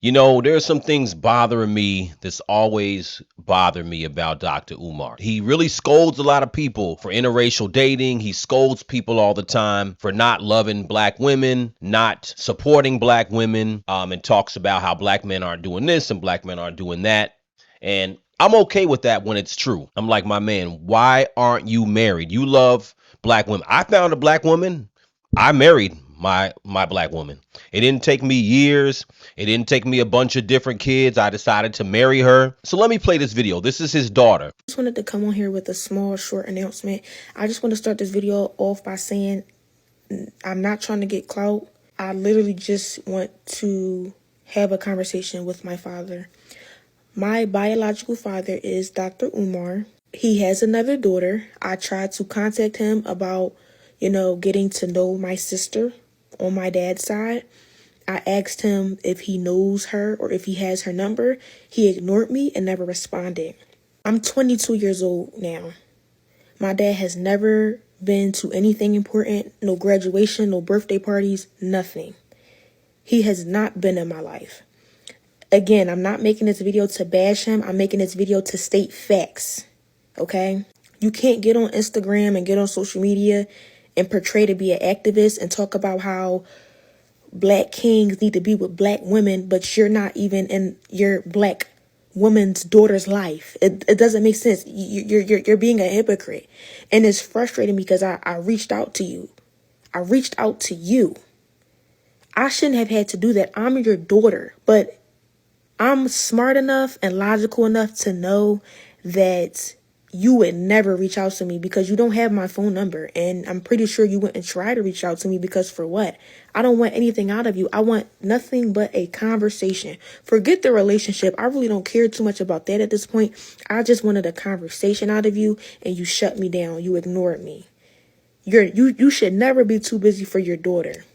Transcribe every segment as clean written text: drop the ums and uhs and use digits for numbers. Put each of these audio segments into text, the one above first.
You know, there's some things bothering me that's always bothered me about Dr. Umar. He really scolds a lot of people for interracial dating. He scolds people all the time for not loving black women, not supporting black women, and talks about how black men aren't doing this and black men aren't doing that. And I'm okay with that when it's true. I'm like, my man, why aren't you married? You love black women. I found a black woman. I married my black woman. It didn't take me years. It didn't take me a bunch of different kids. I decided to marry her. So let me play this video. This is his daughter. Just wanted to come on here with a small, short announcement. I just want to start this video off by saying I'm not trying to get clout. I literally just want to have a conversation with my father. My biological father is Dr. Umar. He has another daughter. I tried to contact him about, getting to know my sister on my dad's side. I asked him if he knows her or if he has her number. He ignored me and never responded. I'm 22 years old now. My dad has never been to anything important, no graduation, no birthday parties, nothing. He has not been in my life. Again, I'm not making this video to bash him. I'm making this video to state facts, okay? You can't get on Instagram and get on social media and portray to be an activist and talk about how black kings need to be with black women, but you're not even in your black woman's daughter's life. It doesn't make sense. You're being a hypocrite. And it's frustrating because I reached out to you. I reached out to you. I shouldn't have had to do that. I'm your daughter, but I'm smart enough and logical enough to know that you would never reach out to me because you don't have my phone number. And I'm pretty sure you wouldn't try to reach out to me because for what? I don't want anything out of you. I want nothing but a conversation. Forget the relationship. I really don't care too much about that at this point. I just wanted a conversation out of you and you shut me down. You ignored me. You should never be too busy for your daughter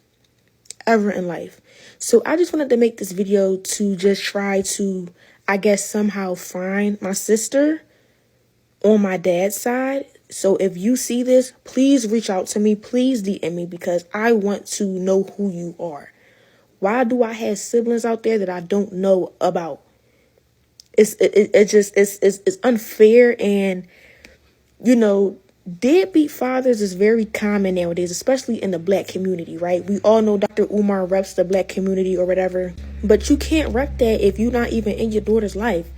ever in life. So I just wanted to make this video to just try to, I guess, somehow find my sister on my dad's side. So if you see this, please reach out to me. Please DM me because I want to know who you are. Why do I have siblings out there that I don't know about? It's unfair, and deadbeat fathers is very common nowadays, especially in the black community, right? We all know Dr. Umar reps the black community or whatever, but you can't rep that if you're not even in your daughter's life.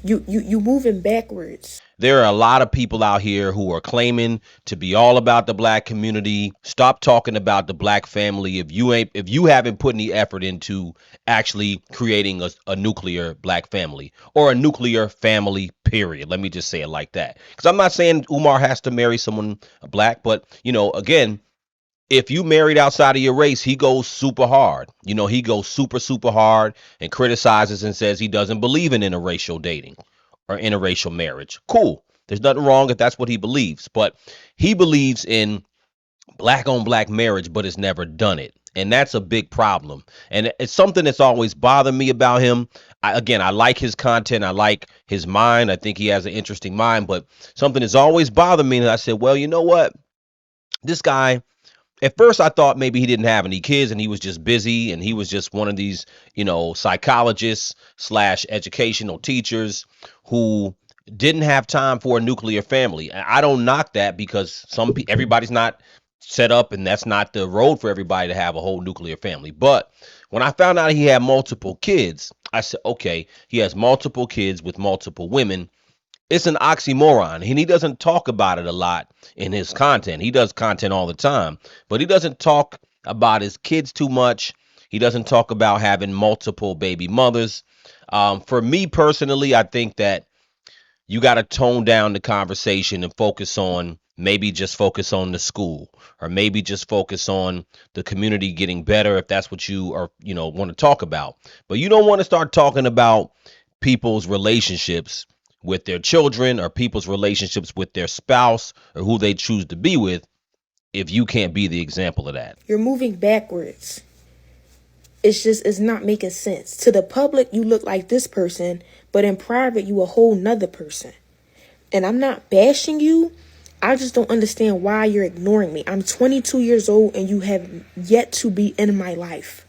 You moving backwards. There are a lot of people out here who are claiming to be all about the black community. Stop talking about the black family if you haven't put any effort into actually creating a nuclear black family or a nuclear family, period. Let me just say it like that. Because I'm not saying Umar has to marry someone black, but again, if you married outside of your race, he goes super hard. He goes super hard and criticizes and says he doesn't believe in interracial dating or interracial marriage. Cool. There's nothing wrong if that's what he believes, but he believes in black on black marriage, but has never done it. And that's a big problem. And it's something that's always bothered me about him. I like his content. I like his mind. I think he has an interesting mind, but something that's always bothered me. And I said, well, you know what? This guy, at first I thought maybe he didn't have any kids and he was just busy and he was just one of these, psychologists slash educational teachers who didn't have time for a nuclear family. And I don't knock that because everybody's not set up and that's not the road for everybody to have a whole nuclear family. But when I found out he had multiple kids, I said, okay, he has multiple kids with multiple women. It's an oxymoron, and he doesn't talk about it a lot in his content. He does content all the time, but he doesn't talk about his kids too much. He doesn't talk about having multiple baby mothers. For me personally, I think that you got to tone down the conversation and maybe just focus on the school, or maybe just focus on the community getting better if that's what you are, want to talk about. But you don't want to start talking about people's relationships with their children or people's relationships with their spouse or who they choose to be with if you can't be the example of that. You're moving backwards. It's not making sense. To the public, you look like this person, but in private, you a whole nother person. And I'm not bashing you. I just don't understand why you're ignoring me. I'm 22 years old and you have yet to be in my life.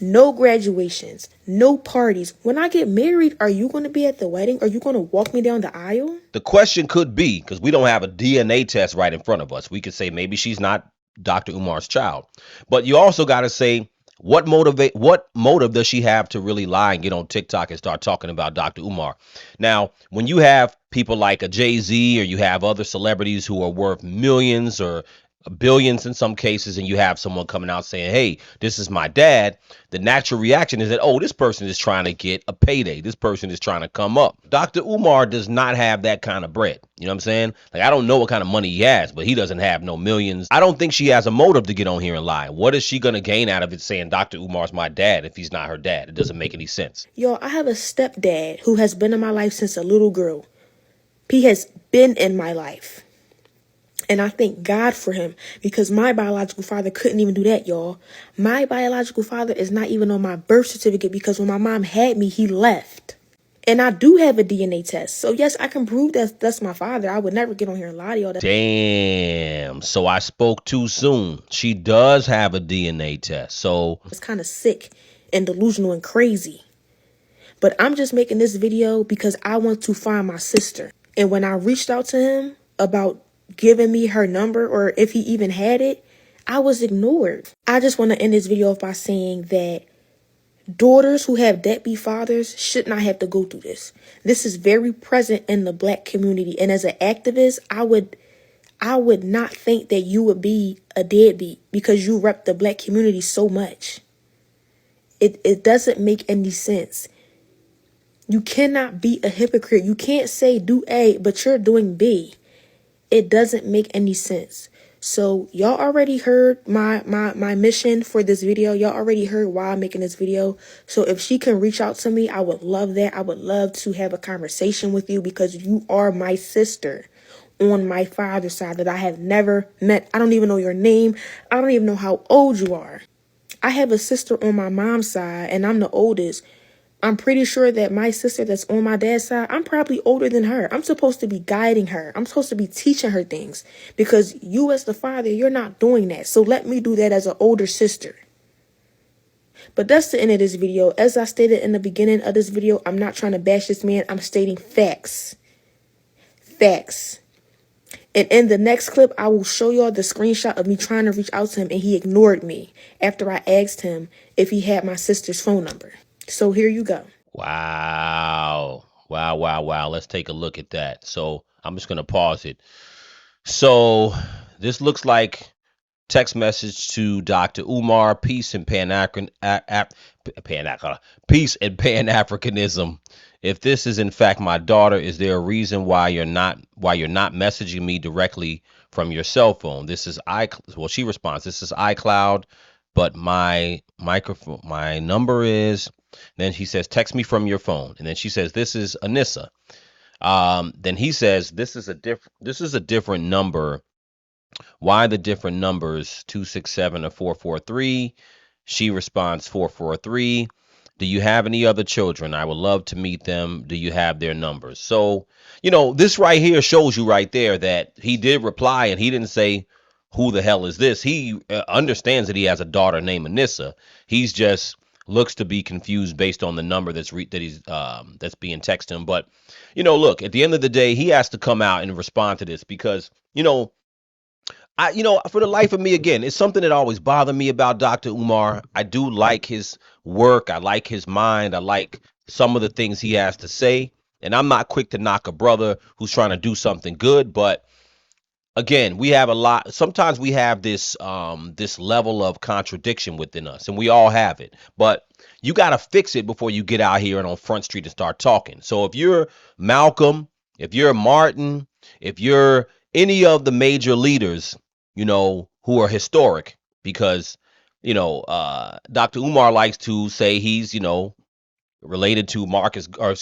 No graduations, no parties. When I get married, are you going to be at the wedding? Are you going to walk me down the aisle? The question could be, because we don't have a DNA test right in front of us, we could say maybe she's not Dr. Umar's child. But you also got to say, what motive does she have to really lie and get on TikTok and start talking about Dr. Umar? Now, when you have people like a Jay-Z, or you have other celebrities who are worth millions or billions in some cases, and you have someone coming out saying, hey, this is my dad, the natural reaction is that, oh, this person is trying to get a payday. This person is trying to come up. Dr. Umar does not have that kind of bread. You know what I'm saying? Like, I don't know what kind of money he has, but he doesn't have no millions. I don't think she has a motive to get on here and lie. What is she going to gain out of it saying Dr. Umar's my dad if he's not her dad? It doesn't make any sense. Y'all, I have a stepdad who has been in my life since a little girl. He has been in my life. And I thank God for him, because my biological father couldn't even do that, y'all. My biological father is not even on my birth certificate, because when my mom had me, he left. And I do have a DNA test. So yes, I can prove that that's my father. I would never get on here and lie to y'all. Damn. So I spoke too soon. She does have a DNA test. So it's kind of sick and delusional and crazy. But I'm just making this video because I want to find my sister. And when I reached out to him about giving me her number, or if he even had it, I was ignored. I just want to end this video off by saying that daughters who have deadbeat fathers should not have to go through this. This is very present in the black community. And as an activist, I would not think that you would be a deadbeat because you rep the black community so much. It doesn't make any sense. You cannot be a hypocrite. You can't say do A, but you're doing B. It doesn't make any sense. So y'all already heard my mission for this video. Y'all already heard why I'm making this video. So if she can reach out to me, I would love that. I would love to have a conversation with you, because you are my sister on my father's side that I have never met. I don't even know your name. I don't even know how old you are. I have a sister on my mom's side, and I'm the oldest. I'm pretty sure that my sister that's on my dad's side, I'm probably older than her. I'm supposed to be guiding her. I'm supposed to be teaching her things, because you as the father, you're not doing that. So let me do that as an older sister. But that's the end of this video. As I stated in the beginning of this video, I'm not trying to bash this man. I'm stating facts. Facts. And in the next clip, I will show y'all the screenshot of me trying to reach out to him, and he ignored me after I asked him if he had my sister's phone number. So here you go. wow. Wow, wow, wow. Let's take a look at that. So I'm just going to pause it. So this looks like text message to Dr. Umar, peace and peace and Pan-Africanism. If this is in fact my daughter, is there a reason why you're not messaging me directly from your cell phone? This is well, she responds, this is iCloud, but my number is, then she says, text me from your phone. And then she says, this is Anissa. Then he says, this is a different number. Why the different numbers, 267 or 443? She responds, 443. Do you have any other children? I would love to meet them. Do you have their numbers? So, this right here shows you right there that he did reply, and he didn't say, who the hell is this? He understands that he has a daughter named Anissa. He's just looks to be confused based on the number that's being texted him. But, look, at the end of the day, he has to come out and respond to this, because, for the life of me, again, it's something that always bothered me about Dr. Umar. I do like his work. I like his mind. I like some of the things he has to say. And I'm not quick to knock a brother who's trying to do something good. But again, sometimes we have this level of contradiction within us, and we all have it. But you got to fix it before you get out here and on Front Street and start talking. So if you're Malcolm, if you're Martin, if you're any of the major leaders, who are historic, because, Dr. Umar likes to say he's, related to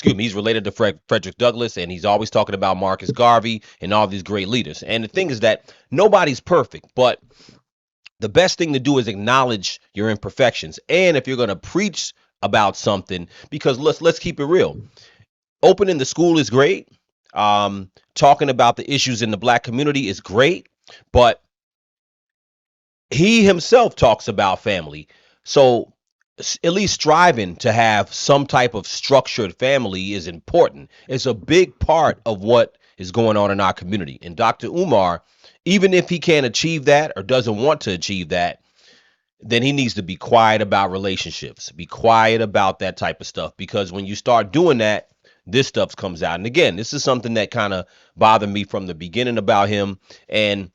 he's related to Frederick Douglass, and he's always talking about Marcus Garvey and all these great leaders. And the thing is that nobody's perfect, but the best thing to do is acknowledge your imperfections. And if you're going to preach about something, because let's keep it real, opening the school is great. Talking about the issues in the black community is great, but he himself talks about family. So at least striving to have some type of structured family is important. It's a big part of what is going on in our community. And Dr. Umar, even if he can't achieve that or doesn't want to achieve that, then he needs to be quiet about relationships, be quiet about that type of stuff. Because when you start doing that, this stuff comes out. And again, this is something that kind of bothered me from the beginning about him. And,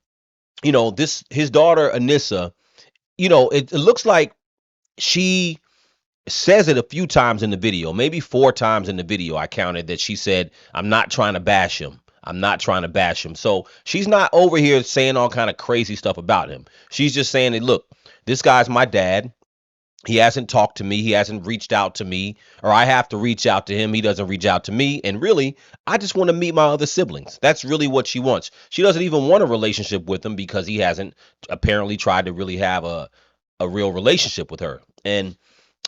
this his daughter, Anissa, it looks like she says it a few times in the video, maybe 4 times in the video. I counted that she said, "I'm not trying to bash him. I'm not trying to bash him." So she's not over here saying all kind of crazy stuff about him. She's just saying that, look, this guy's my dad. He hasn't talked to me. He hasn't reached out to me, or I have to reach out to him. He doesn't reach out to me. And really, I just want to meet my other siblings. That's really what she wants. She doesn't even want a relationship with him because he hasn't apparently tried to really have a real relationship with her. And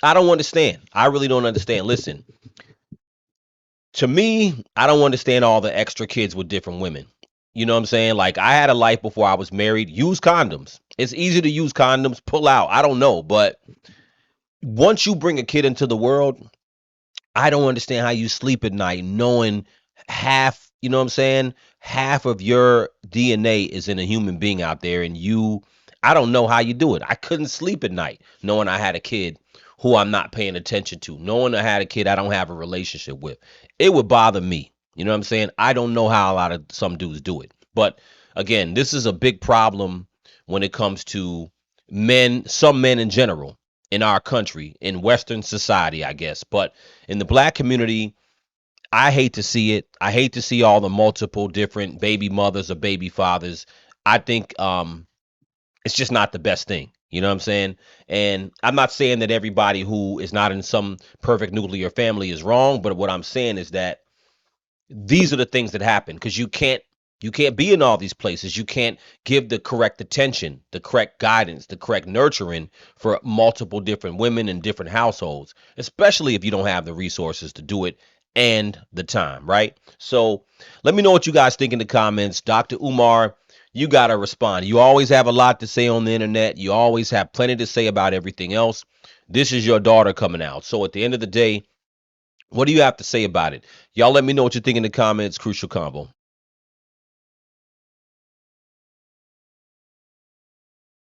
I don't understand. I really don't understand. Listen, to me, I don't understand all the extra kids with different women. You know what I'm saying? Like, I had a life before I was married. Use condoms. It's easy to use condoms, pull out. I don't know. But once you bring a kid into the world, I don't understand how you sleep at night knowing half, you know what I'm saying? Half of your DNA is in a human being out there, and I don't know how you do it. I couldn't sleep at night knowing I had a kid who I'm not paying attention to, knowing I had a kid I don't have a relationship with. It would bother me. You know what I'm saying? I don't know how a lot of some dudes do it. But again, this is a big problem when it comes to men, some men in general in our country, in Western society, I guess. But in the black community, I hate to see it. I hate to see all the multiple different baby mothers or baby fathers. I think it's just not the best thing. You know what I'm saying? And I'm not saying that everybody who is not in some perfect nuclear family is wrong, but what I'm saying is that these are the things that happen because you can't be in all these places. You can't give the correct attention, the correct guidance, the correct nurturing for multiple different women in different households, especially if you don't have the resources to do it and the time, right? So let me know what you guys think in the comments. Dr. Umar, you got to respond. You always have a lot to say on the internet. You always have plenty to say about everything else. This is your daughter coming out. So at the end of the day, what do you have to say about it? Y'all let me know what you think in the comments. Crucial Convo.